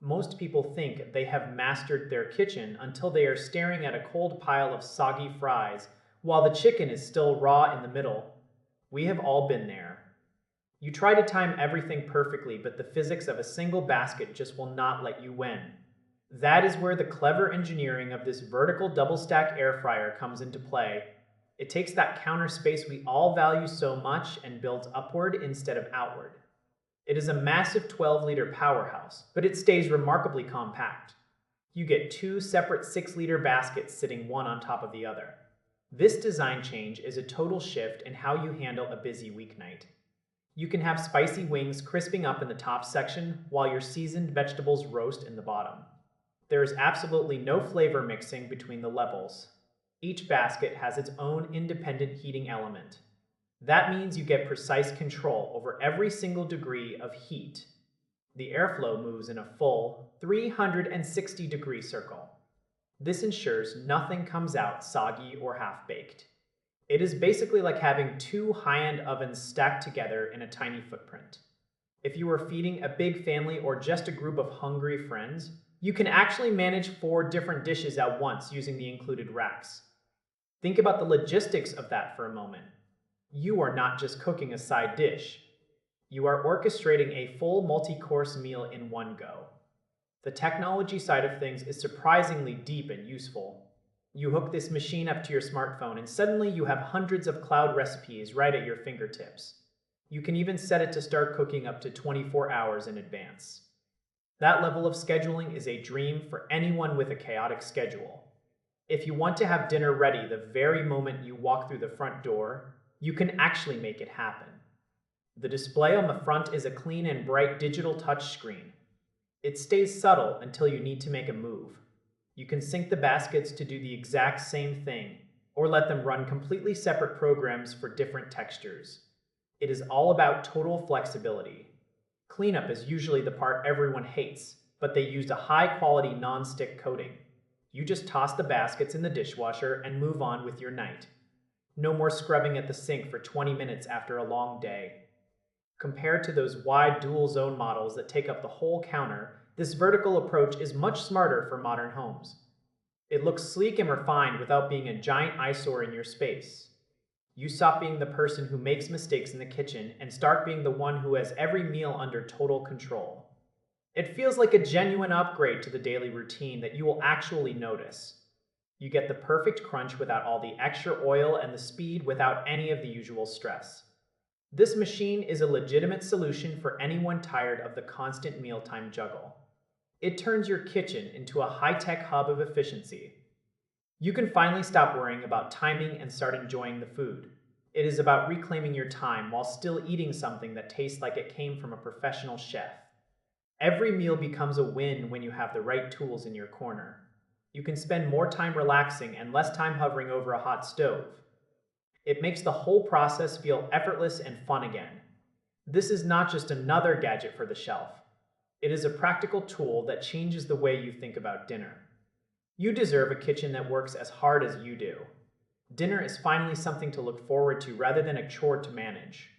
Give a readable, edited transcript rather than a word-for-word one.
Most people think they have mastered their kitchen until they are staring at a cold pile of soggy fries while the chicken is still raw in the middle. We have all been there. You try to time everything perfectly, but the physics of a single basket just will not let you win. That is where the clever engineering of this vertical double stack air fryer comes into play. It takes that counter space we all value so much and builds upward instead of outward. It is a massive 12-liter powerhouse, but it stays remarkably compact. You get two separate 6-liter baskets sitting one on top of the other. This design change is a total shift in how you handle a busy weeknight. You can have spicy wings crisping up in the top section while your seasoned vegetables roast in the bottom. There is absolutely no flavor mixing between the levels. Each basket has its own independent heating element. That means you get precise control over every single degree of heat. The airflow moves in a full 360-degree circle. This ensures nothing comes out soggy or half-baked. It is basically like having two high-end ovens stacked together in a tiny footprint. If you are feeding a big family or just a group of hungry friends, you can actually manage 4 different dishes at once using the included racks. Think about the logistics of that for a moment. You are not just cooking a side dish. You are orchestrating a full multi-course meal in one go. The technology side of things is surprisingly deep and useful. You hook this machine up to your smartphone and suddenly you have hundreds of cloud recipes right at your fingertips. You can even set it to start cooking up to 24 hours in advance. That level of scheduling is a dream for anyone with a chaotic schedule. If you want to have dinner ready the very moment you walk through the front door, you can actually make it happen. The display on the front is a clean and bright digital touchscreen. It stays subtle until you need to make a move. You can sync the baskets to do the exact same thing, or let them run completely separate programs for different textures. It is all about total flexibility. Cleanup is usually the part everyone hates, but they used a high-quality non-stick coating. You just toss the baskets in the dishwasher and move on with your night. No more scrubbing at the sink for 20 minutes after a long day. Compared to those wide dual-zone models that take up the whole counter, this vertical approach is much smarter for modern homes. It looks sleek and refined without being a giant eyesore in your space. You stop being the person who makes mistakes in the kitchen and start being the one who has every meal under total control. It feels like a genuine upgrade to the daily routine that you will actually notice. You get the perfect crunch without all the extra oil and the speed without any of the usual stress. This machine is a legitimate solution for anyone tired of the constant mealtime juggle. It turns your kitchen into a high-tech hub of efficiency. You can finally stop worrying about timing and start enjoying the food. It is about reclaiming your time while still eating something that tastes like it came from a professional chef. Every meal becomes a win when you have the right tools in your corner. You can spend more time relaxing and less time hovering over a hot stove. It makes the whole process feel effortless and fun again. This is not just another gadget for the shelf. It is a practical tool that changes the way you think about dinner. You deserve a kitchen that works as hard as you do. Dinner is finally something to look forward to rather than a chore to manage.